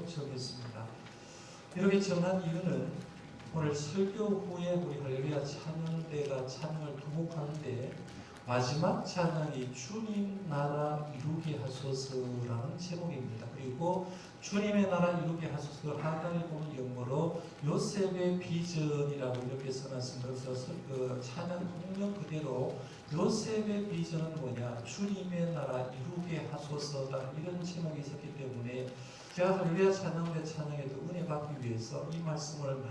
것으로 정했습니다. 이렇게 정한 이유는 오늘 설교 후에 우리 할렐루야 찬양대가 찬양을 두곡하는데 마지막 찬양이 주님 나라 이루게 하소서라는 제목입니다. 그리고 주님의 나라 이루게 하소서 하나님 보는 영어로 요셉의 비전이라고 이렇게 써놨습니다. 그래서 그 찬양 통명 그대로 요셉의 비전은 뭐냐? 주님의 나라 이루게 하소서라는 이런 제목이 있었기 때문에 제가 할렐루야 찬양대 찬양에도 은혜 받기 위해서 이 말씀을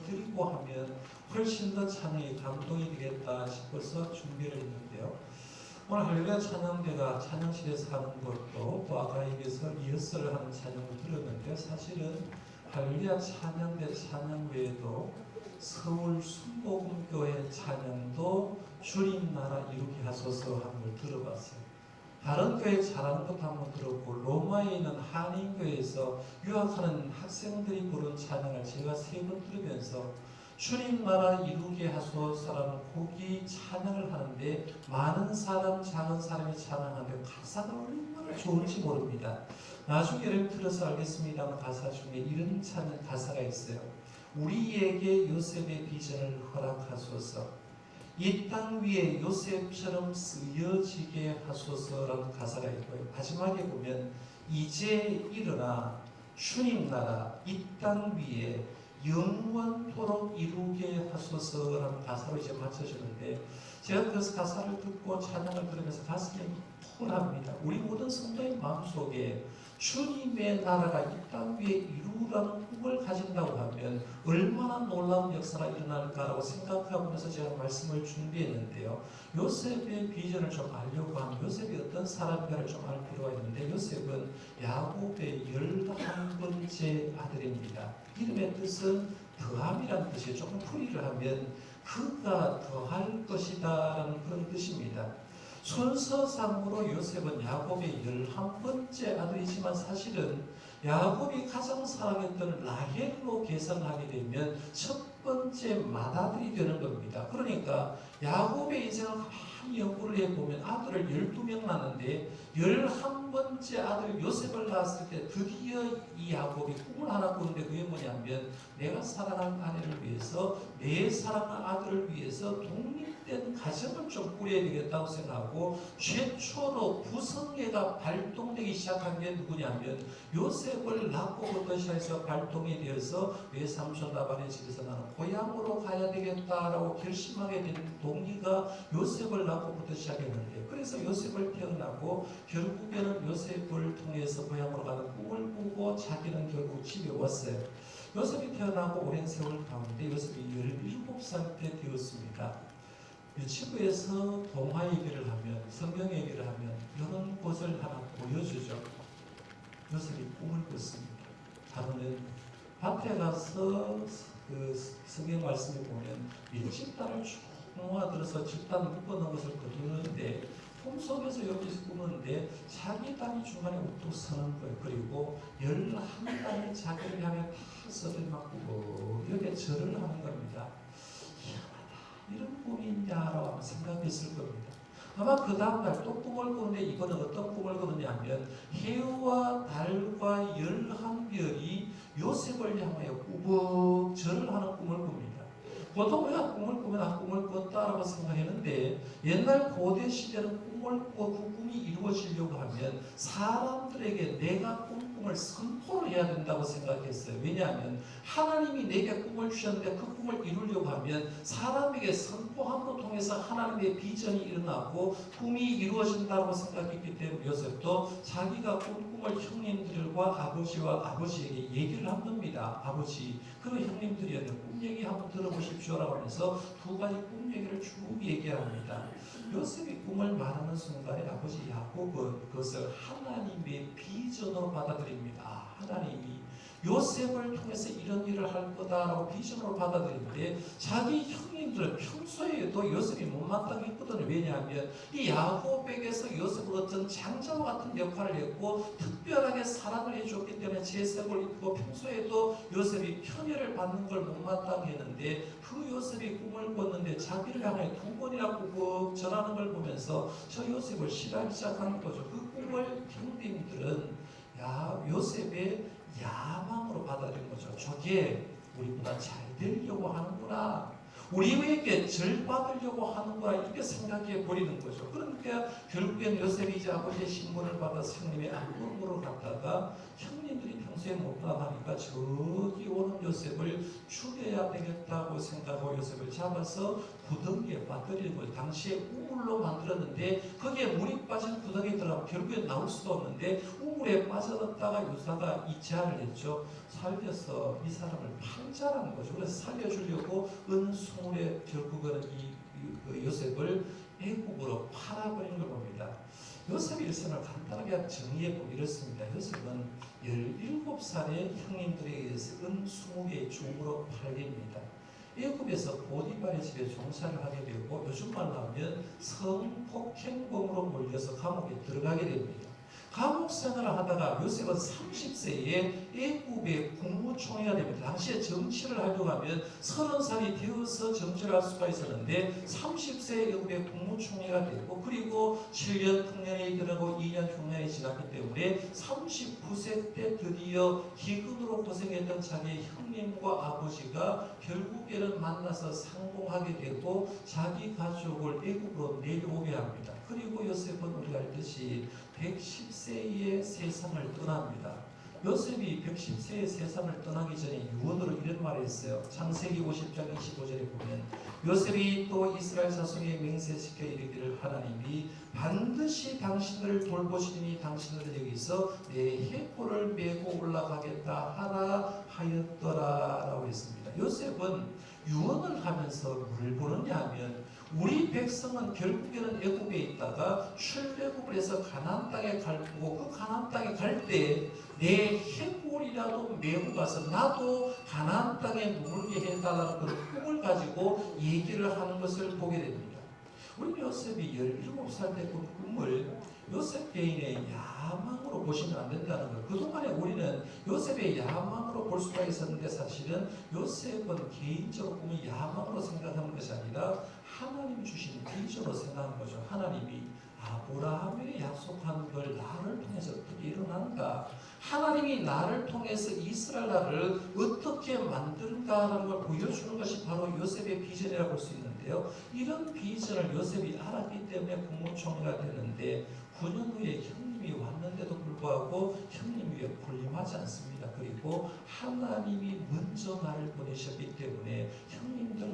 드리고 하면 훨씬 더 찬양이 감동이 되겠다 싶어서 준비를 했는데요. 오늘 할렐루야 찬양대가 찬양실에서 하는 것도 또 아까 얘기해서 리허설을 하는 찬양을 들었는데 사실은 할렐루야 찬양대 찬양 외에도 서울 순복음교회 찬양도 주님 나라 이루게 하소서 하는 걸 들어봤어요. 다른 교회 잘하는 것도 한번 들었고 로마에 있는 한인교회에서 유학하는 학생들이 부른 찬양을 제가 3번 들으면서 주님 나라 이루게 하소서라는 곡이 찬양을 하는데 많은 사람 작은 사람이 찬양하는데 가사가 얼마나 좋은지 모릅니다. 나중에 예를 들어서 알겠습니다만 가사 중에 이런 찬양 가사가 있어요. 우리에게 요셉의 비전을 허락하소서 이 땅 위에 요셉처럼 쓰여지게 하소서라는 가사가 있고요. 마지막에 보면 이제 일어나 주님 나라 이 땅 위에 영원토록 이루게 하소서라는 가사로 이제 맞춰주는데 제가 그 가사를 듣고 찬양을 들으면서 가슴이 폴합니다. 우리 모든 성도의 마음속에 주님의 나라가 이 땅 위에 이루라는 꿈을 가진다고 하면 얼마나 놀라운 역사가 일어날까라고 생각하면서 제가 말씀을 준비했는데요. 요셉의 비전을 좀 알려고 하면 요셉이 어떤 사람인가를 좀 알 필요가 있는데 요셉은 야곱의 11번째 아들입니다. 이름의 뜻은 더함이라는 뜻이에요. 조금 풀이를 하면 그가 더할 것이다 라는 그런 뜻입니다. 순서상으로 요셉은 야곱의 11번째 아들이지만 사실은 야곱이 가장 사랑했던 라헬로 계산하게 되면 첫 번째 맏아들이 되는 겁니다. 그러니까 야곱의 인생을 가만히 연구를 해보면 아들을 12명 낳는데 11번째 아들 요셉을 낳았을 때 드디어 이 야곱이 꿈을 하나 꾸는데 그게 뭐냐면 내가 사랑하는 아내를 위해서 내 사랑하는 아들을 위해서 독립된 가정을 좀 꾸려야 되겠다고 생각하고 최초로 부성애가 발동되기 시작한 게 누구냐면 요셉을 낳고부터 시작해서 발동이 되어서 외삼촌 라반의 집에서 나는 고향으로 가야 되겠다라고 결심하게 된 동기가 요셉을 낳고부터 시작했는데 그래서 요셉을 태어나고 결국에는 요셉을 통해서 고향으로 가는 꿈을 꾸고 자기는 결국 집에 왔어요. 요셉이 태어나고 오랜 세월 가운데 요셉이 17살 때 되었습니다. 유치부에서 동화 얘기를 하면 성경 얘기를 하면 이런 것을 하나 보여주죠. 요셉이 꿈을 꿨습니다. 하루는 밭에 가서 그 성경 말씀에 보면 밀집단을 쭉 모아들어서 집단 묶어놓은 것을 거두는데 꿈속에서 여기서 꾸는데 자기 딸이 중간에 우뚝 서는 거예요. 그리고 11딸이 자기를 향해 다 서를 맞고 이렇게 절을 하는 겁니다. 이상하다. 이런 꿈이 있냐라고 생각했을 겁니다. 아마 그 다음날 또 꿈을 꾸는데 이번엔 어떤 꿈을 꾸느냐면 해와 달과 11별이 요셉을 향하여 꾸벅 절을 하는 꿈을 꿉니다. 보통 우리가 꿈을 꾸면 꿈을 꿨다라고 생각했는데 옛날 고대 시대는 꿈을 꾸고 그 꿈이 이루어지려고 하면 사람들에게 내가 꾼 꿈을 선포를 해야 된다고 생각했어요. 왜냐하면 하나님이 내게 꿈을 주셨는데 그 꿈을 이루려고 하면 사람에게 선포함으로 통해서 하나님의 비전이 일어나고 꿈이 이루어진다고 생각했기 때문에 요셉도 자기가 꾼 꿈을 형님들과 아버지에게 얘기를 한 겁니다. 아버지, 그리고 형님들이 꿈 얘기 한번 들어보십시오라고 하면서 두 가지 꿈 얘기를 쭉 얘기합니다. 요셉이 꿈을 말하는 순간에 아버지 야곱은 그것을 하나님의 비전으로 받아들입니다. 하나님이 요셉을 통해서 이런 일을 할 거다라고 비전으로 받아들이는데 자기 형님들은 평소에도 요셉이 못마땅했거든요. 왜냐하면 이 야곱에게서 요셉은 어떤 장자와 같은 역할을 했고 특별하게 사랑을 해줬기 때문에 제색을 입고 평소에도 요셉이 편애를 받는 걸 못마땅했는데 그 요셉이 꿈을 꿨는데 자기를 향해 2번이나 꾸벅 절하는 걸 보면서 저 요셉을 싫어하기 시작하는 거죠. 그 꿈을 형님들은 요셉의 야망으로 받아들인 거죠. 저게 우리보다 잘 되려고 하는구나. 우리에게 절 받으려고 하는구나. 이렇게 생각해 버리는 거죠. 그러니까 결국엔 요셉이 이제 아버지의 신분을 받아서 형님의 안방으로 갔다가 형님들이 평소에 못 나가니까 저기 오는 요셉을 죽여야 되겠다고 생각하고 요셉을 잡아서 구덩이에 빠뜨리는 거예요. 당시에 우물로 만들었는데 거기에 물이 빠진 구덩이에 들어가면 결국엔 나올 수도 없는데 우물에 빠져들었다가 유다가 이체를 했죠. 살려서 이 사람을 팔자라는 거죠. 그래서 살려주려고 은수물에 결국은 이 요셉을 애국으로 팔아버린 걸 봅니다. 요셉의 일생을 간단하게 정리해보면 이렇습니다. 요셉은 17살의 형님들에 의해서 은수물의 종으로 팔립니다. 애굽에서 보디발의 집에 종사를 하게 되고 요즘 말로 하면 성폭행범으로 몰려서 감옥에 들어가게 됩니다. 감옥 생활을 하다가 요셉은 30세에 애굽의 국무총리가 됩니다. 당시에 정치를 하려고 하면 30살이 되어서 정치를 할 수가 있었는데 30세에 애굽의 국무총리가 되고 그리고 7년 풍년에 이르고 2년 흉년이 지났기 때문에 39세 때 드디어 기근으로 고생했던 자기의 형님과 아버지가 결국에는 만나서 상봉하게 되고 자기 가족을 애굽으로 내려오게 합니다. 그리고 요셉은 우리가 알듯이 110세에 세상을 떠납니다. 요셉이 110세에 세상을 떠나기 전에 유언으로 이런 말을 했어요. 창세기 50장 25절에 보면 요셉이 또 이스라엘 자손에 맹세시켜 이르기를 하나님이 반드시 당신을 돌보시니 당신을 여기서 내 해포를 메고 올라가겠다 하라 하였더라 라고 했습니다. 요셉은 유언을 하면서 뭘 보느냐 하면 우리 백성은 결국에는 애굽에 있다가 출애굽을 해서 가나안 땅에 갈 거고 그 가나안 땅에 갈 때 내 해골이라도 메고 가서 나도 가나안 땅에 머물게 해달라는 그런 꿈을 가지고 얘기를 하는 것을 보게 됩니다. 우리 요셉이 17살 때 그 꿈을 요셉 개인의 야망으로 보시면 안 된다는 거예요. 그동안에 우리는 요셉의 야망으로 볼 수가 있었는데 사실은 요셉은 개인적으로 꿈을 야망으로 생각하는 것이 아니라 하나님 주신 비전으로 생각하는 거죠. 하나님이 아브라함에게 약속한 걸 나를 통해서 어떻게 일어난가? 하나님이 나를 통해서 이스라엘 나라를 어떻게 만드는가라는 걸 보여주는 것이 바로 요셉의 비전이라고 볼 수 있는데요. 이런 비전을 요셉이 알았기 때문에 국무총리가 됐는데 9년 후에 형님이 왔는데도 불구하고 형님 위에 군림하지 않습니다. 그리고 하나님이 먼저 나를 보내셨기 때문에 형님들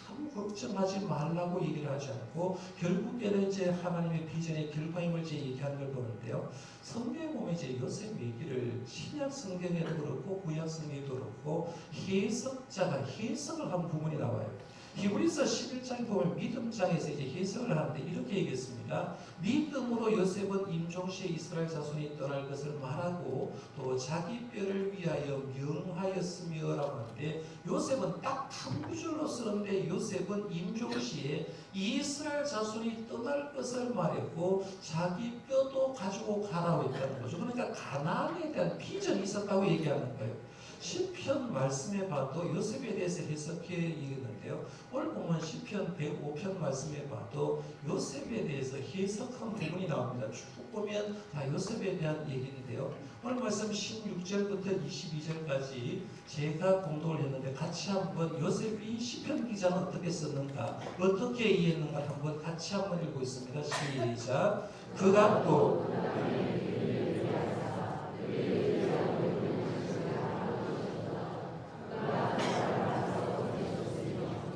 아무 걱정하지 말라고 얘기를 하지 않고 결국에는 이제 하나님의 비전의 결과임을 이제 얘기하는 걸 보는데요. 성경에 보면 이제 요셉 얘기를 신약 성경에도 그렇고 구약 성경에도 그렇고 해석자가 해석을 한 부분이 나와요. 히브리서 11장에 보면 믿음장에서 이제 해석을 하는데 이렇게 얘기했습니다. 믿음으로 요셉은 임종시에 이스라엘 자손이 떠날 것을 말하고 또 자기 뼈를 위하여 명하였으며 라고 하는데 요셉은 딱 한 구절로 쓰는데 요셉은 임종시에 이스라엘 자손이 떠날 것을 말했고 자기 뼈도 가지고 가라고 했다는 거죠. 그러니까 가나안에 대한 비전이 있었다고 얘기하는 거예요. 시편 말씀에 봐도 요셉에 대해서 해석해 있는데요. 오늘 보면 시편 105편 말씀에 봐도 요셉에 대해서 해석한 부분이 나옵니다. 쭉 보면 다 요셉에 대한 얘기인데요. 오늘 말씀 16절부터 22절까지 제가 공독을 했는데 같이 한번 요셉이 시편 기자는 어떻게 썼는가 어떻게 이해했는가 한번 같이 한번 읽고 있습니다. 시작. 그가 또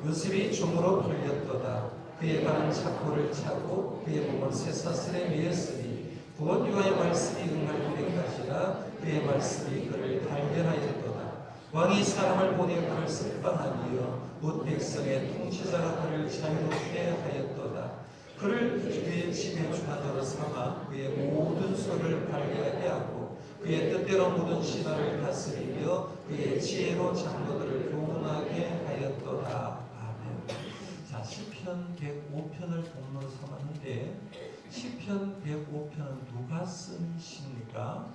요셉이 종으로 팔렸도다. 그의 발은 착고를 차고 그의 몸은 쇠사슬에 매였으니 구원 여호와의 말씀이 응할 때까지라 그의 말씀이 그를 달려하였도다. 왕이 사람을 보내 그를 석방하며 뭇 백성의 통치자가 그를 자유롭게 하였도다. 그를 그의 집의 주관자로 삼아 그의 모든 소를 발견하게 하고 그의 뜻대로 모든 신하를 다스리며 그의 지혜로 장로들을 교훈하게 하였도다. 시편 105편을 본문으로 삼았는데 시편 105편은 누가 쓴 시입니까?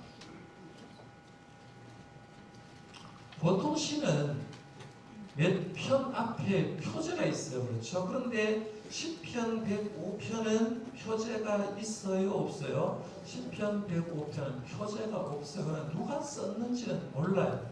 보통 시는 몇 편 앞에 표제가 있어요. 그렇죠? 그런데 시편 105편은 표제가 있어요, 없어요? 시편 105편은 표제가 없어요. 그러나 누가 썼는지는 몰라요.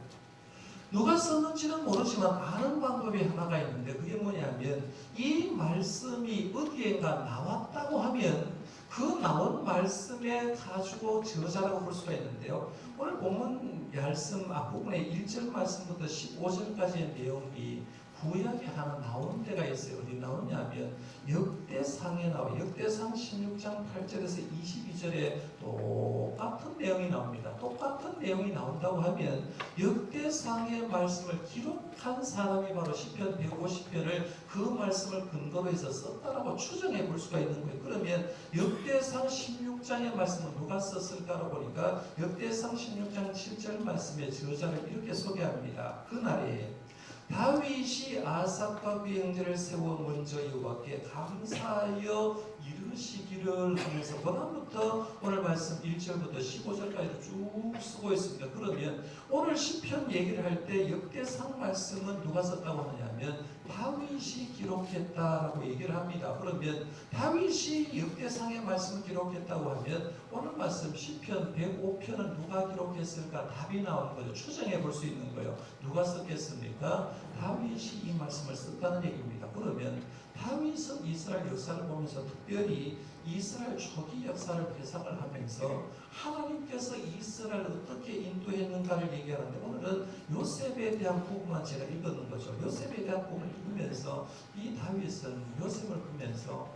누가 썼는지는 모르지만 아는 방법이 하나가 있는데 그게 뭐냐면 이 말씀이 어디엔가 나왔다고 하면 그 나온 말씀에 가지고 저자라고 볼 수가 있는데요. 오늘 본문 말씀 앞부분에 1절 말씀부터 15절까지의 내용이 구약에 하나 나오는 데가 있어요. 어디 나오냐 하면 역대상에 나와요. 역대상 16장 8절에서 22절에 똑같은 내용이 나옵니다. 똑같은 내용이 나온다고 하면 역대상의 말씀을 기록한 사람이 바로 시편 150편을 그 말씀을 근거로 해서 썼다라고 추정해 볼 수가 있는 거예요. 그러면 역대상 16장의 말씀은 누가 썼을까로 보니까 역대상 16장 7절 말씀의 저자를 이렇게 소개합니다. 그날에 다윗이 아삭과 그 형제를 세워 먼저 여호와께 감사하여 이르시기를 하면서 그다음부터 오늘 말씀 1절부터 15절까지 쭉 쓰고 있습니다. 그러면 오늘 시편 얘기를 할 때 역대상 말씀은 누가 썼다고 하냐면 다윗이 기록했다라고 얘기를 합니다. 그러면 다윗이 역대상의 말씀을 기록했다고 하면 오늘 말씀 시편 105편은 누가 기록했을까? 답이 나오는 거죠. 추정해 볼 수 있는 거예요. 누가 썼겠습니까? 다윗이 이 말씀을 썼다는 얘기입니다. 그러면 다윗은 이스라엘 역사를 보면서 특별히 이스라엘 초기 역사를 회상을 하면서 하나님께서 이스라엘을 어떻게 인도했는가를 얘기하는데 오늘은 요셉에 대한 부분만 제가 읽는 거죠. 요셉에 대한 부분을 읽으면서 이 다윗은 요셉을 보면서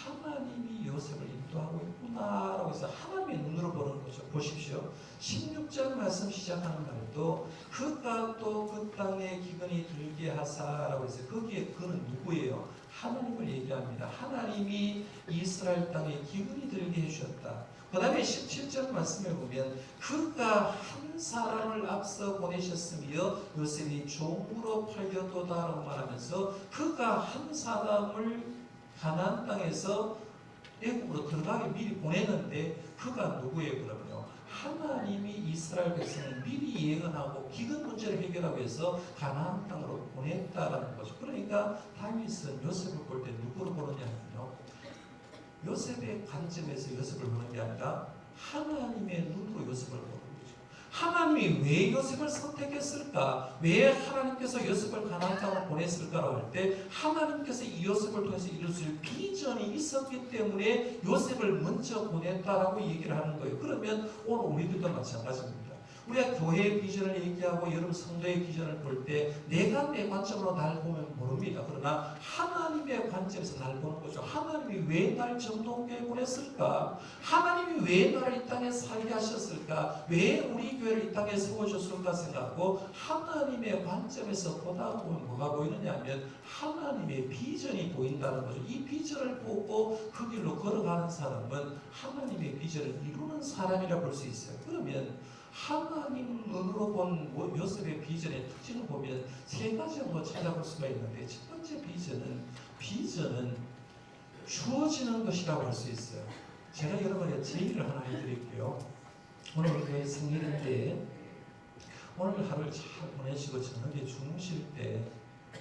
하나님이 요셉을 인도하고 있구나라고 해서 하나님의 눈으로 보는 거죠. 보십시오. 16절 말씀 시작하는 말도 그가 또 그 땅에 기근이 들게 하사라고 해서 거기에 그는 누구예요? 하나님을 얘기합니다. 하나님이 이스라엘 땅에 기근이 들게 해주셨다. 그 다음에 17절 말씀에 보면 그가 한 사람을 앞서 보내셨으며 요셉이 종으로 팔렸도다라고 말하면서 그가 한 사람을 가나안 땅에서 애굽으로 들어가게 미리 보냈는데 그가 누구예요? 그러면요. 하나님이 이스라엘 백성을 미리 예언하고 기근 문제를 해결하기 위해서 가나안 땅으로 보냈다라는 거죠. 그러니까 다윗은 요셉을 볼 때 누구로 보느냐면요. 요셉의 관점에서 요셉을 보는 게 아니라 하나님의 눈으로 요셉을 보는 거죠. 하나님이 왜 요셉을 선택했을까? 왜 하나님께서 요셉을 가나안 땅으로 보냈을까라고 할 때 하나님께서 이 요셉을 통해서 이룰 수 있는 비전이 있었기 때문에 요셉을 먼저 보냈다라고 얘기를 하는 거예요. 그러면 오늘 우리들도 마찬가지입니다. 우리가 교회의 비전을 얘기하고 여러분 성도의 비전을 볼 때 내가 내 관점으로 날 보면 모릅니다. 그러나 하나님의 관점에서 날 보는 거죠. 하나님이 왜 날 정동교회에 보냈을까? 하나님이 왜 나를 이 땅에 살게 하셨을까? 왜 우리 교회를 이 땅에 세워줬을까 생각하고 하나님의 관점에서 보다 보면 뭐가 보이느냐 하면 하나님의 비전이 보인다는 거죠. 이 비전을 보고 그 길로 걸어가는 사람은 하나님의 비전을 이루는 사람이라 볼 수 있어요. 그러면 하나님 눈으로 본 요셉의 비전의 특징을 보면 세 가지로 찾아볼 수가 있는데 첫 번째 비전은 주어지는 것이라고 할 수 있어요. 제가 여러분에게 제의를 하나 해드릴게요. 오늘 교회 생일인데 오늘 하루를 잘 보내시고 저녁에 주무실 때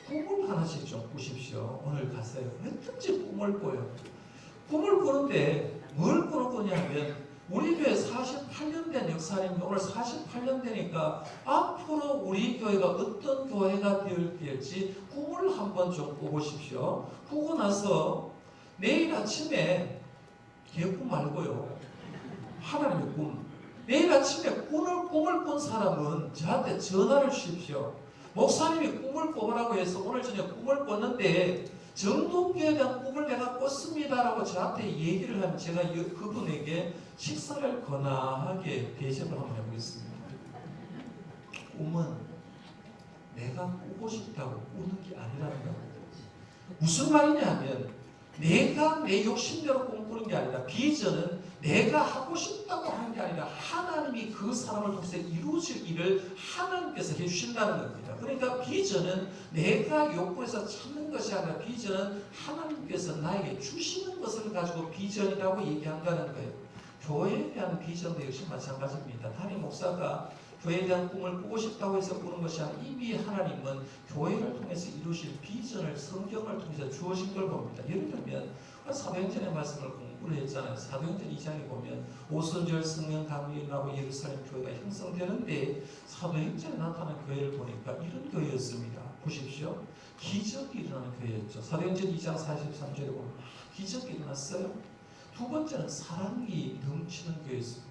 꿈을 하나씩 좀 꾸십시오. 오늘 가서요. 어떤지 꿈을 꿔요. 꿈을 꾸는데 뭘 꾸는 거냐면 우리 교회 48년 된 역사입니다. 오늘 48년 되니까 앞으로 우리 교회가 어떤 교회가 될지 꿈을 한번 좀 꿔보십시오. 꾸고 나서 내일 아침에 개꿈 말고요. 하나님의 꿈. 내일 아침에 꿈을 꾼 사람은 저한테 전화를 주십시오. 목사님이 꿈을 꿔보라고 해서 오늘 저녁 꿈을 꿨는데 정동교회에 대한 꿈을 내가 꿨습니다라고 저한테 얘기를 하면 제가 그분에게 식사를 거나하게 대접을 한번 해보겠습니다. 꿈은 내가 꾸고 싶다고 꾸는 게 아니라는 겁니다. 무슨 말이냐 하면 내가 내 욕심대로 꿈꾸는 게 아니라 비전은 내가 하고 싶다고 하는 게 아니라 하나님이 그 사람을 통해서 이루어질 일을 하나님께서 해주신다는 겁니다. 그러니까 비전은 내가 욕구해서 찾는 것이 아니라 비전은 하나님께서 나에게 주시는 것을 가지고 비전이라고 얘기한다는 거예요. 교회에 대한 비전도 역시 마찬가지입니다. 담임 목사가 교회에 대한 꿈을 꾸고 싶다고 해서 꾸는 것이 아니라 이미 하나님은 교회를 통해서 이루실 비전을 성경을 통해서 주어진 걸 봅니다. 예를 들면 사도행전의 말씀을 공부를 했잖아요. 사도행전 2장에 보면 오순절 성령 감리를 하고 예루살렘 교회가 형성되는데 사도행전에 나타난 교회를 보니까 이런 교회였습니다. 보십시오. 기적이 일어나는 교회였죠. 사도행전 2장 43절에 보면 기적이 일어났어요. 두 번째는 사랑이 넘치는 교회였습니다.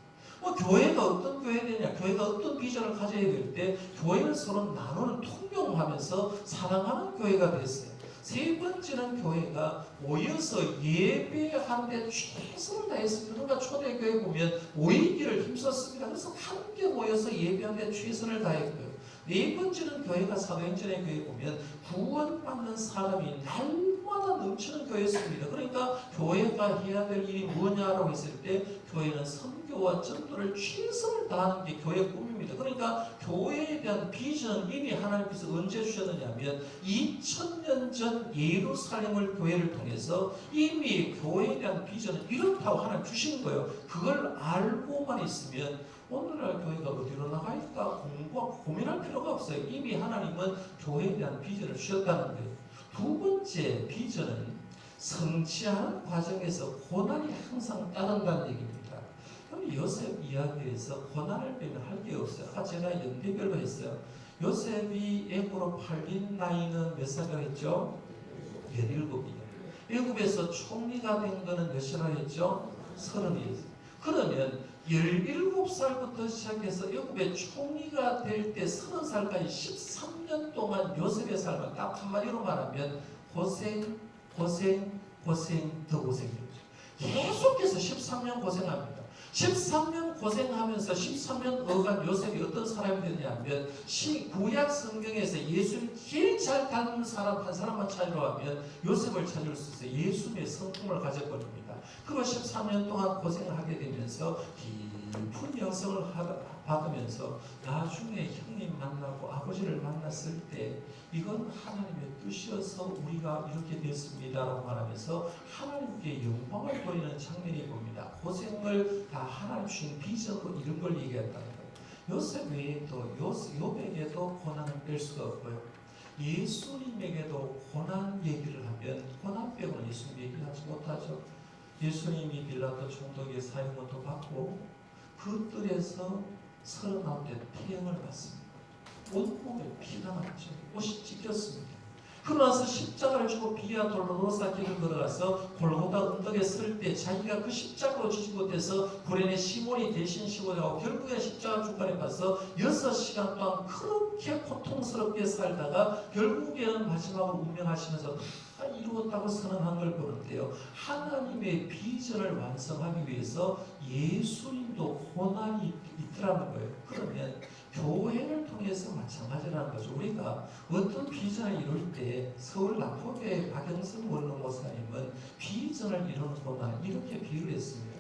교회가 어떤 교회되냐, 교회가 어떤 비전을 가져야 될 때 교회는 서로 나누는 통용하면서 사랑하는 교회가 됐어요. 세 번째는 교회가 모여서 예배하는데 최선을 다했습니다. 그러니까 초대교회 보면 모이기를 힘썼습니다. 그래서 함께 모여서 예배하는데 최선을 다했고요. 네 번째는 교회가 사도행전의 교회 보면 구원받는 사람이 날마다 넘치는 교회였습니다. 그러니까 교회가 해야 될 일이 뭐냐라고 했을 때 교회는 선교와 전도를 최선을 다하는 게 교회의 꿈입니다. 그러니까 교회에 대한 비전은 이미 하나님께서 언제 주셨느냐면 2000년 전 예루살렘을 교회를 통해서 이미 교회에 대한 비전은 이렇다고 하나님 주신 거예요. 그걸 알고만 있으면 오늘날 교회가 어디로 나갈까 공부하고 고민할 필요가 없어요. 이미 하나님은 교회에 대한 비전을 주셨다는 거예요. 두 번째 비전은 성취하는 과정에서 고난이 항상 따른다는 얘기입니다. 그럼 요셉 이야기에서 고난을 빼면 할 게 없어요. 아까 제가 연대별로 했어요. 요셉이 애굽으로 팔린 나이는 몇 살이라고 했죠? 17이요. 애굽에서 총리가 된 거는 몇 살이라고 했죠? 30이었어요. 그러면 17살부터 시작해서 애굽의 총리가 될 때 30살까지 13년 동안 요셉의 삶을 딱 한마디로 말하면 고생 더 고생이죠. 계속해서 13년 고생합니다. 13년 고생하면서 13년 어간 요셉이 어떤 사람이 되냐면 구약 성경에서 예수를 제일 잘 닮은 사람 한 사람만 찾으러 가면 요셉을 찾을 수 있어요. 예수의 성품을 가져버립니다. 그리고 13년 동안 고생을 하게 되면서 깊은 영성을 받으면서 나중에 형님 만나고 아버지를 만났을 때 이건 하나님의 뜻이어서 우리가 이렇게 됐습니다라고 말하면서 하나님께 영광을 보이는 장면이 봅니다. 고생을 다 하나님 주신 비전으로 이런 걸 얘기했다는 거예요. 요셉 외에도 욥에게도 고난을 뺄 수가 없고요. 예수님에게도 고난 얘기를 하면 고난 빼고는 예수님 얘기하지 못하죠. 예수님이 빌라도 총독의 사형도 받고 그 뜰에서 39대 태형을 받습니다. 온몸에 피가 났죠. 옷이 찢겼습니다. 그러나서 십자가를 주고 비아 돌로로사 길을 걸어가서 골고다 언덕에 설 때 자기가 그 십자가로 지지 못해서 구레네 시몬이 대신 시고 가고 결국에 십자가 중간에 가서 6시간 동안 그렇게 고통스럽게 살다가 결국에는 마지막으로 운명하시면서 다 이루었다고 선언한 걸 보는데요. 하나님의 비전을 완성하기 위해서 예수님도 고난이 있더라는 거예요. 그러면 교회를 통해서 마찬가지라는 거죠. 우리가 어떤 비전을 이룰 때 서울 남포교회 박영선 원로 목사님은 비전을 이루는 고난 이렇게 비유를 했습니다.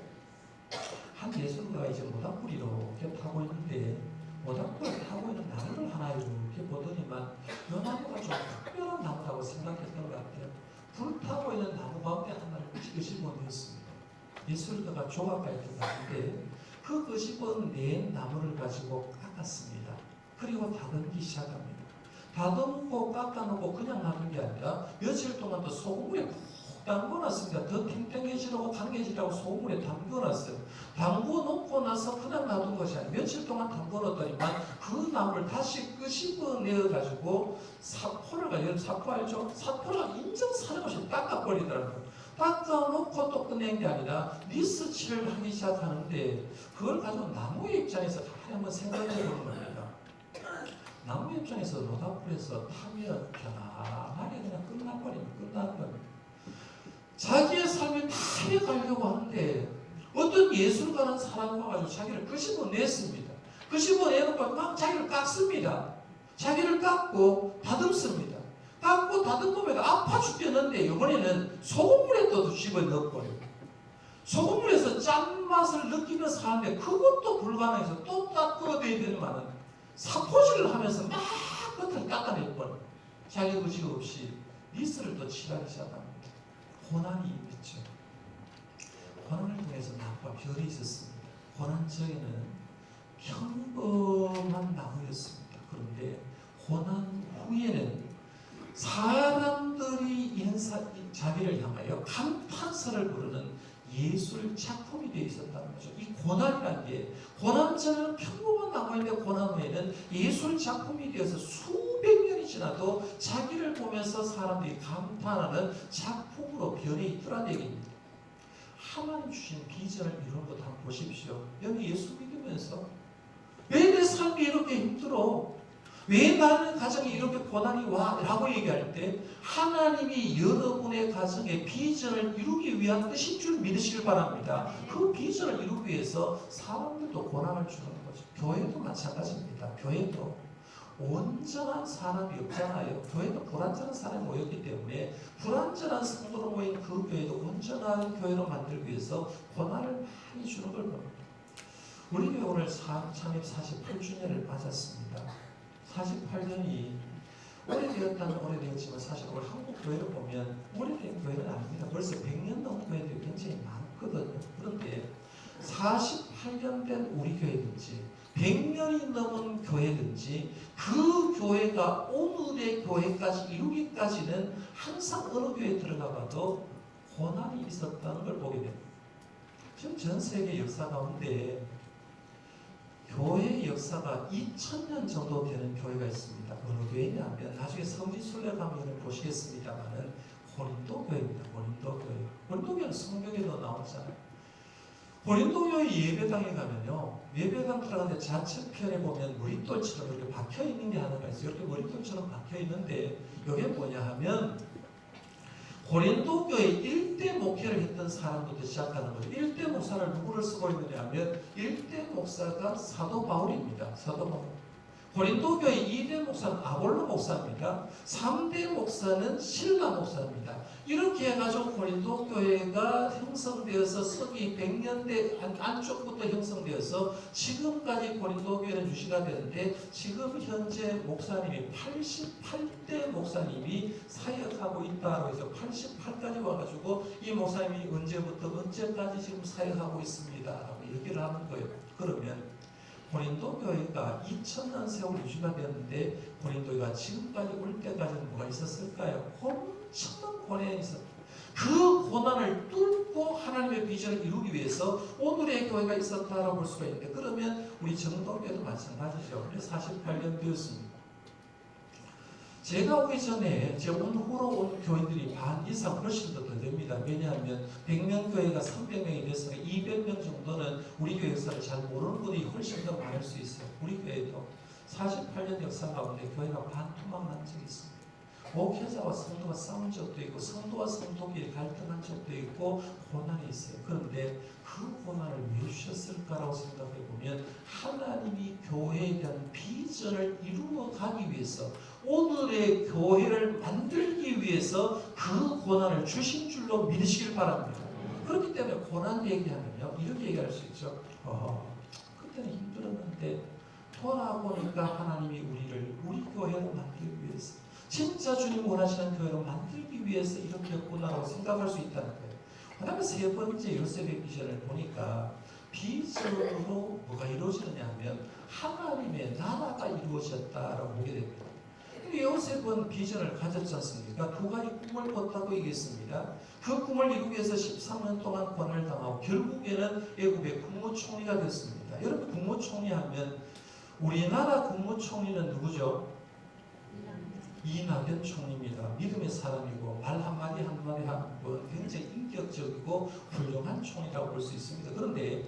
한 예술가가 이제 모닥불이로 이렇게 타고 있는데 모닥불을 타고 있는 나무를 하나 이렇게 보더니만 이 나무가 좀 특별한 나무라고 생각했던 것 같아요. 불 타고 있는 나무 가운데 하나를 끄집어냈습니다. 예술가가 조각가 이렇게 나는데 그 끄집어낸 나무를 가지고 깎았습니다. 그리고 다듬기 시작합니다. 다듬고 깎아놓고 그냥 놔둔 게 아니라 며칠 동안 또 소금물에 푹 담궈놨습니다. 더 탱탱해지라고 강해지라고 소금물에 담궈놨어요. 담궈놓고 나서 그냥 놔둔 것이 아니라 며칠 동안 담궈놨더니만 그 나무를 다시 끄집어내가지고 사포를 가지고 사포 알죠? 사포를 인정사정 없이 닦아버리더라고요. 닦아놓고 또 끝낸 게 아니라 리스칠을 하기 시작하는데 그걸 가지고 나무의 입장에서 가만히 한번 생각해 보는 겁니다. 나무 입장에서 모닥불에서 타면 편안하게 그냥 끝나버리면 끝나는 겁니다. 자기의 삶을 다 해가려고 하는데 어떤 예술가는 사람과 가지고 자기를 끄집어냈습니다. 끄집어내놓고 막 자기를 깎습니다. 자기를 깎고 다듬습니다. 깎고 다듬으면 아파 죽겠는데 이번에는 소금물에 또 집어넣어버려요. 소금물에서 짠맛을 느끼면서 하는데 그것도 불가능해서 또 닦아내야 되지만은 사포질을 하면서 막 끝을 깎아내버려요. 자기 의지 없이 니스를 또 칠하기 시작합니다. 고난이 있죠. 고난을 통해서 낮과 별이 있었습니다. 고난 저에는 평범한 나무였습니다. 그런데 고난 후에는 사람들이 자기를 향하여 감탄사를 부르는 예술 작품이 되어 있었다는 거죠. 이 고난이라는 게, 고난 전에는 평범한 나무인데 고난 후에는 예술 작품이 되어서 수백 년이 지나도 자기를 보면서 사람들이 감탄하는 작품으로 변해 있더라는 얘기입니다. 하나님 주신 비전을 이루는 것 한번 보십시오. 여기 예수 믿으면서 왜 내 삶이 이렇게 힘들어? 왜 나는 가정에 이렇게 고난이 와? 라고 얘기할 때 하나님이 여러분의 가정의 비전을 이루기 위한 뜻인 줄 믿으시길 바랍니다. 그 비전을 이루기 위해서 사람들도 고난을 주는 거죠. 교회도 마찬가지입니다. 교회도 온전한 사람이 없잖아요. 교회도 불완전한 사람이 모였기 때문에 불완전한 성도로 모인 그 교회도 온전한 교회로 만들기 위해서 고난을 많이 주는 걸 봅니다. 우리 교회 오늘 창립 48주년을 맞았습니다. 48년이 오래되었다면 오래되었지만 사실 오늘 한국 교회를 보면 오래된 교회는 아닙니다. 벌써 100년 넘은 교회들이 굉장히 많거든요. 그런데 48년 된 우리 교회든지 100년이 넘은 교회든지 그 교회가 오늘의 교회까지 이루기까지는 항상 어느 교회에 들어가 봐도 고난이 있었다는 걸 보게 됩니다. 지금 전 세계 역사 가운데 교회의 역사가 2000년 정도 되는 교회가 있습니다. 어느 교회냐면 나중에 성지순례 가면 보시겠습니다만은 고린도 교회입니다. 고린도 교회. 고린도 교회는 성경에도 나오잖아요. 고린도 교회 예배당에 가면요, 예배당 들어가는데 좌측편에 보면 머릿돌처럼 이렇게 박혀 있는 게 하나가 있어요. 이렇게 머릿돌처럼 박혀 있는데 이게 뭐냐 하면 고린도 교회 일대 목회를 했던 사람부터 시작하는 거죠. 일대 목사를 누구를 쓰고 있느냐 하면 일대 목사가 사도 바울입니다. 사도 바울. 고린도 교회 2대 목사는 아볼로 목사입니다. 3대 목사는 실라 목사입니다. 이렇게 해가지고 고린도 교회가 형성되어서 서기 100년대 안쪽부터 형성되어서 지금까지 고린도 교회는 유지가 되는데 지금 현재 목사님이 88대 목사님이 사역하고 있다고 해서 88까지 와가지고 이 목사님이 언제부터 언제까지 지금 사역하고 있습니다 라고 얘기를 하는 거예요. 그러면 고린도 교회가 2000년 세월 유지가 되었는데 고린도 교회가 지금까지 올 때까지는 뭐가 있었을까요? 엄청난 고난이 있었다. 그 고난을 뚫고 하나님의 비전을 이루기 위해서 오늘의 교회가 있었다라고 볼 수가 있는데, 그러면 우리 정동교회도 마찬가지죠. 48년 되었습니다. 제가 오기 전에 제 온 후로 온 교인들이 반 이상 훨씬 더 됩니다. 왜냐하면 100명 교회가 300명이 됐으니 200명 정도는 우리 교회 역사를 잘 모르는 분이 훨씬 더 많을 수 있어요. 우리 교회도 48년 역사 가운데 교회가 반토막 난 적이 있습니다. 목회자와 성도가 싸운 적도 있고 성도와 성도끼리 갈등한 적도 있고 고난이 있어요. 그런데 그 고난을 왜 주셨을까라고 생각해 보면 하나님이 교회에 대한 비전을 이루어 가기 위해서, 오늘의 교회를 만들기 위해서 그 고난을 주신 줄로 믿으시길 바랍니다. 그렇기 때문에 고난 얘기하면요, 이렇게 얘기할 수 있죠. 그때는 힘들었는데 돌아보니까 하나님이 우리 교회로 만들기 위해서, 진짜 주님 원하시는 교회로 만들기 위해서 이렇게 했구나라고 생각할 수 있다는 거예요. 그 다음에 세 번째 요셉의 비전을 보니까 비전으로 뭐가 이루어지느냐 하면 하나님의 나라가 이루어졌다라고 보게 됩니다. 요셉은 비전을 가졌지 않습니까? 두 가지 꿈을 꿨다고 얘기했습니다. 그 꿈을 이루기 위해서 13년 동안 고난을 당하고 결국에는 애굽의 국무총리가 됐습니다. 여러분, 국무총리 하면 우리나라 국무총리는 누구죠? 이낙연 총리입니다. 믿음의 사람이고 말 한마디 한마디 하고 굉장히 인격적이고 훌륭한 총리라고 볼 수 있습니다. 그런데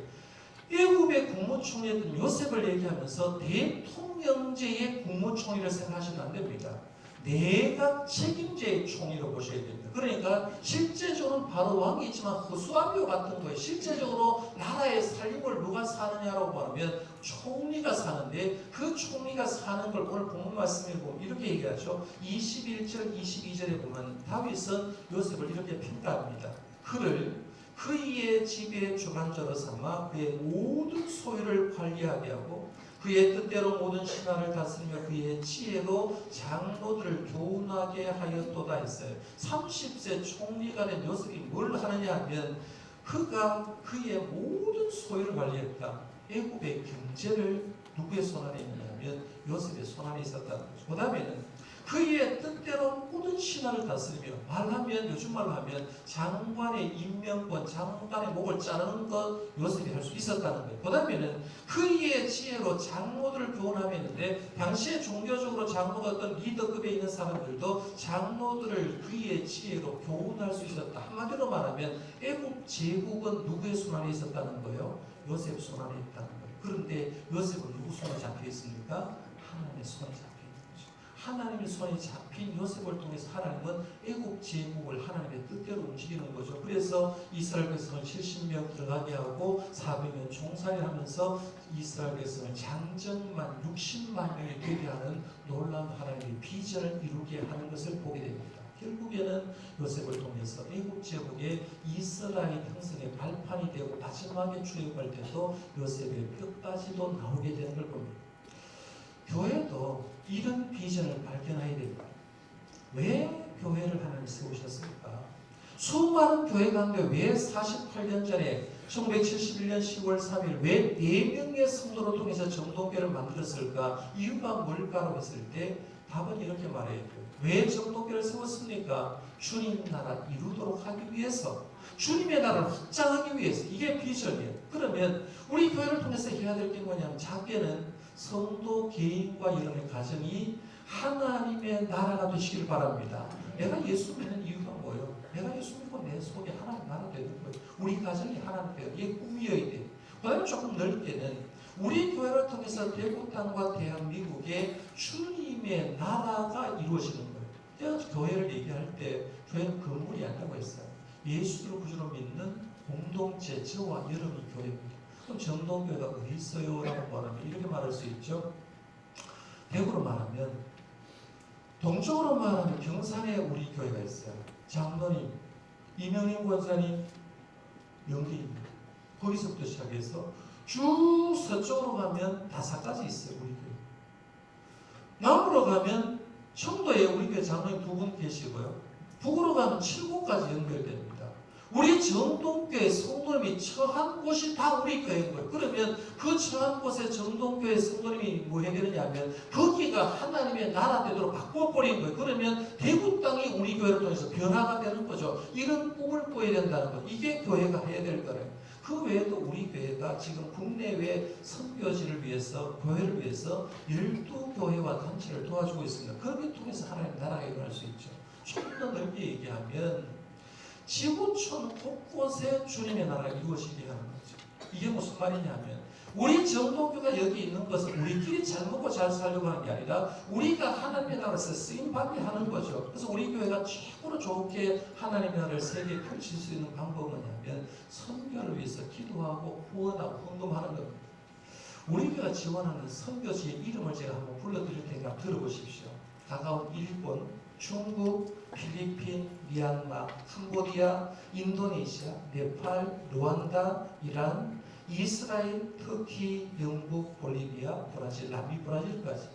애굽의 국무총리였던 요셉을 얘기하면서 대통령제의 국무총리를 생각하시면 안 됩니다. 내각 책임제의 총리로 보셔야 됩니다. 그러니까 실제적으로는 바로 왕이 있지만 허수아비와 같은 거예요. 실제적으로 나라의 살림을 누가 사느냐라고 하면 총리가 사는데, 그 총리가 사는 걸 오늘 본문 말씀에 보면 이렇게 얘기하죠. 21절 22절에 보면 다윗은 요셉을 이렇게 평가합니다. 그를 그의 집의 주관자로 삼아 그의 모든 소유를 관리하게 하고 그의 뜻대로 모든 신하를 다스리며 그의 지혜로 장로들을 교훈하게 하였도다 했어요. 30세 총리가 된 요셉이 뭘 하느냐 하면 그가 그의 모든 소유를 관리했다. 애굽의 경제를 누구의 손 안에 있느냐면 요셉의 손 안에 있었다는 거죠. 그 다음에는 그의 뜻대로 모든 신하를 다스리며, 말하면 요즘 말로 하면 장관의 임명권, 장관의 목을 자르는 것 요셉이 할 수 있었다는 거예요. 그 다음에는 그의 지혜로 장로들을 교훈하였는데, 당시에 종교적으로 장로가 어떤 리더급에 있는 사람들도 장로들을 그의 지혜로 교훈할 수 있었다. 한마디로 말하면 애굽 제국은 누구의 손 안에 있었다는 거예요? 요셉 손 안에 있다는 거예요. 그런데 요셉은 누구 손에 잡혀 있습니까? 하나님의 손에 잡혀 있는 거죠. 하나님의 손에 잡힌 요셉을 통해서 하나님은 애굽 제국을 하나님의 뜻대로 움직이는 거죠. 그래서 이스라엘 백성을 70명 들어가게 하고 400년 종살이하면서 이스라엘 백성을 장정만 60만 명이 되게 하는 놀라운 하나님의 비전을 이루게 하는 것을 보게 됩니다. 결국에는 요셉을 통해서 애굽 제국의 이스라엘 형성의 발판이 되고, 마지막에 출애굽할 때도 요셉의 뼈까지도 나오게 되는 걸 봅니다. 교회도 이런 비전을 발견해야 됩니다. 왜 교회를 하나님 세우셨을까? 수많은 교회 가운데 왜 48년 전에 1971년 10월 3일 왜 4명의 성도를 통해서 정동교회를 만들었을까? 이유가 뭘까로 했을 때 답은 이렇게 말해야 돼요. 왜 정동교회를 세웠습니까? 주님 나라 이루도록 하기 위해서, 주님의 나라를 확장하기 위해서. 이게 비전이에요. 그러면 우리 교회를 통해서 해야 될 게 뭐냐면, 작게는 성도 개인과 여러분의 가정이 하나님의 나라가 되시길 바랍니다. 내가 예수 믿는 이유가 뭐예요? 내가 예수 믿고 내 속에 하나님 나라 되는 거예요. 우리 가정이 하나님 되는, 이게 꿈이어야 돼요. 그 다음에 조금 넓게는 우리 교회를 통해서 대구 땅과 대한민국의 주님의 나라가 이루어지는 거예요. 제가 교회를 얘기할 때 교회는 건물이 아니라고 했어요. 예수를 구주로 믿는 공동체, 저와 여러분이 교회입니다. 그럼 정동교회가 어디 있어요? 라고 말하면 이렇게 말할 수 있죠. 대구로 말하면, 동쪽으로 말하면 경산에 우리 교회가 있어요. 장로님, 이명림 권사님, 명기입니다. 거기서부터 시작해서 쭉 서쪽으로 가면 다사까지 있어요. 우리 교회. 남으로 가면 청도에 우리 교회 장로님 2분 계시고요. 북으로 가면 7곳까지 연결됩니다. 우리 정동교회 성도님이 처한 곳이 다 우리 교회인 거예요. 그러면 그 처한 곳에 정동교회 성도님이 뭐 해야 되느냐면, 거기가 하나님의 나라 되도록 바꿔버린 거예요. 그러면 대구 땅이 우리 교회를 통해서 변화가 되는 거죠. 이런 꿈을 꾸어야 된다는 거. 이게 교회가 해야 될 거예요. 그 외에도 우리 교회가 지금 국내외 선교지를 위해서, 교회를 위해서 12교회와 단체를 도와주고 있습니다. 그렇게 통해서 하나님의 나라가 일어날 수 있죠. 좀 더 넓게 얘기하면, 지구촌 곳곳에 주님의 나라가 이루어지게 하는 거죠. 이게 무슨 말이냐면, 우리 정동교가 여기 있는 것은 우리끼리 잘 먹고 잘 살려고 하는 게 아니라 우리가 하나님의 나라에서 쓰임받게 하는 거죠. 그래서 우리 교회가 최고로 좋게 하나님의 나라를 세계에 펼칠 수 있는 방법은 뭐냐면, 선교를 위해서 기도하고 후원하고 헌금하는 겁니다. 우리 교회가 지원하는 선교지의 이름을 제가 한번 불러드릴 테니까 들어보십시오. 가까운 일본, 중국, 필리핀, 미얀마, 캄보디아, 인도네시아, 네팔, 루안다, 이란, 이스라엘, 터키, 영국, 볼리비아, 브라질, 남미 브라질까지.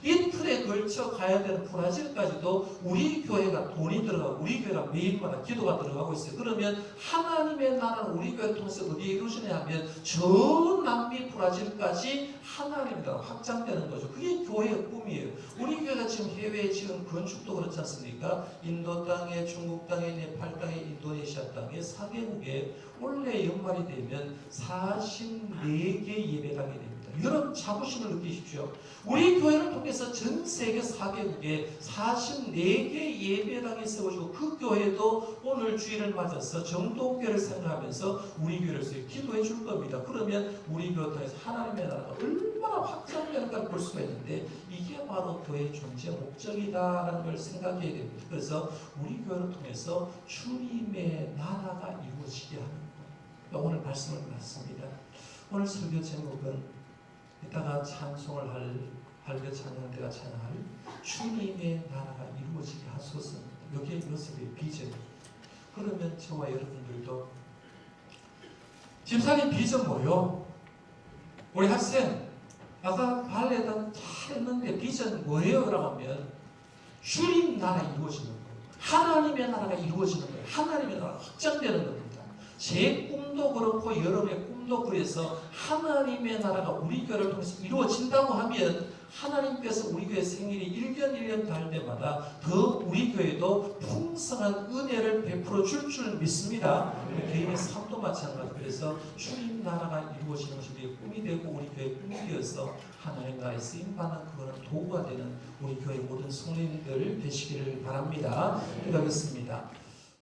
이틀에 걸쳐 가야 되는 브라질까지도 우리 교회가 돈이 들어가고 우리 교회가 매일마다 기도가 들어가고 있어요. 그러면 하나님의 나라는 우리 교회를 통해서 어디에 이루어지냐 하면 저 남미 브라질까지 하나님의 나라가 확장되는 거죠. 그게 교회의 꿈이에요. 우리 교회가 지금 해외에 지금 건축도 그렇지 않습니까? 인도 땅에, 중국 땅에, 네팔 땅에, 인도네시아 땅에 4개국에 올해 연말이 되면 44개 예배당이 됩니다. 여러분 자부심을 느끼십시오. 우리 교회를 통해서 전 세계 4개국에 44개 예배당이 세워지고, 그 교회도 오늘 주일을 맞아서 정동교회를 생각하면서 우리 교회를 위해서 기도해 줄 겁니다. 그러면 우리 교회를 통해서 하나님의 나라가 얼마나 확장되는가를 볼 수가 있는데, 이게 바로 교회의 존재 목적이다라는 걸 생각해야 됩니다. 그래서 우리 교회를 통해서 주님의 나라가 이루어지게 하는 거예요. 오늘 말씀을 받습니다. 오늘 설교 제목은 이따가 찬송을 할 할례 찬양 때가 찬양할 주님의 나라가 이루어지게 하소서입니다. 이게 요셉의 비전입니다. 그러면 저와 여러분들도, 집사님 비전 뭐요? 우리 학생 아까 발레단 잘 했는데 비전 뭐예요? 라고 하면 주님 나라 이루어지는 거예요. 하나님의 나라가 이루어지는 거예요. 하나님의 나라가 확장되는 겁니다. 제 꿈도 그렇고 여러분의 꿈도 주님도 그래서 하나님의 나라가 우리 교회를 통해서 이루어진다고 하면 하나님께서 우리 교회 생일이 1년 1년 달 때마다 더 우리 교회도 풍성한 은혜를 베풀어 줄 믿습니다. 개인의 삶도 마찬가지. 그래서 주님 나라가 이루어지는 것이 우리의 꿈이 되고 우리 교회의 꿈이 되어서 하나님 나라에 쓰임받는 그거는 도구가 되는 우리 교회 모든 성도님들 되시기를 바랍니다. 기도하겠습니다.